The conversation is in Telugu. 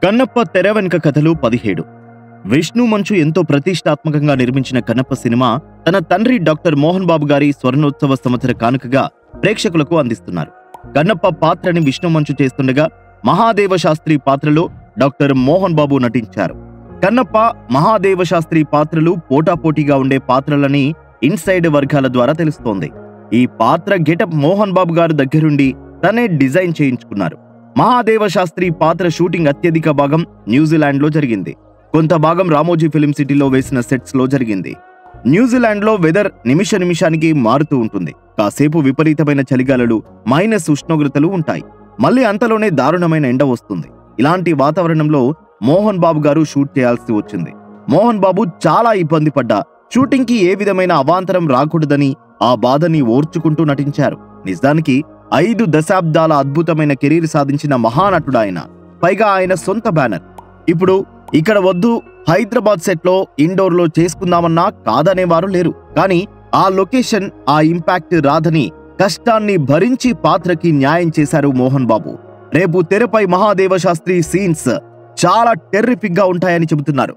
కన్నప్ప తెర వెనుక కథలు 17. విష్ణు మంచు ఎంతో ప్రతిష్టాత్మకంగా నిర్మించిన కన్నప్ప సినిమా తన తండ్రి డాక్టర్ మోహన్ బాబు గారి స్వర్ణోత్సవ సంవత్సర కానుకగా ప్రేక్షకులకు అందిస్తున్నారు. కన్నప్ప పాత్రని విష్ణు మంచు చేస్తుండగా మహాదేవ శాస్త్రి పాత్రలో డాక్టర్ మోహన్ బాబు నటించారు. కన్నప్ప, మహాదేవ శాస్త్రి పాత్రలు పోటాపోటీగా ఉండే పాత్రలని ఇన్సైడ్ వర్గాల ద్వారా తెలుస్తోంది. ఈ పాత్ర గెటప్ మోహన్ బాబు గారు దగ్గరుండి తనే డిజైన్ చేయించుకున్నారు. మహాదేవ శాస్త్రి పాత్ర షూటింగ్ అత్యధిక భాగం న్యూజిలాండ్ లో జరిగింది. కొంత భాగం రామోజీ ఫిలిం సిటీలో వేసిన సెట్స్ లో జరిగింది. న్యూజిలాండ్ లో వెదర్ నిమిష నిమిషానికి మారుతూ ఉంటుంది. కాసేపు విపరీతమైన చలిగాలులు, మైనస్ ఉష్ణోగ్రతలు ఉంటాయి. మళ్ళీ అంతలోనే దారుణమైన ఎండ వస్తుంది. ఇలాంటి వాతావరణంలో మోహన్ బాబు గారు షూట్ చేయాల్సి వచ్చింది. మోహన్ బాబు చాలా ఇబ్బంది పడ్డా షూటింగ్ కి ఏ విధమైన అవాంతరం రాకూడదని ఆ బాధని ఓర్చుకుంటూ నటించారు. నిజానికి 5 దశాబ్దాల అద్భుతమైన కెరీర్ సాధించిన మహానటుడాయన. పైగా ఆయన సొంత బ్యానర్. ఇప్పుడు ఇక్కడ వద్దు, హైదరాబాద్ సెట్ లో ఇండోర్ లో చేసుకుందామన్నా కాదనేవారు లేరు. కానీ ఆ లొకేషన్, ఆ ఇంపాక్ట్ రాదని కష్టాన్ని భరించి పాత్రకి న్యాయం చేశారు మోహన్ బాబు. రేపు తెరపై మహాదేవ శాస్త్రి సీన్స్ చాలా టెర్రిఫిక్ గా ఉంటాయని చెబుతున్నారు.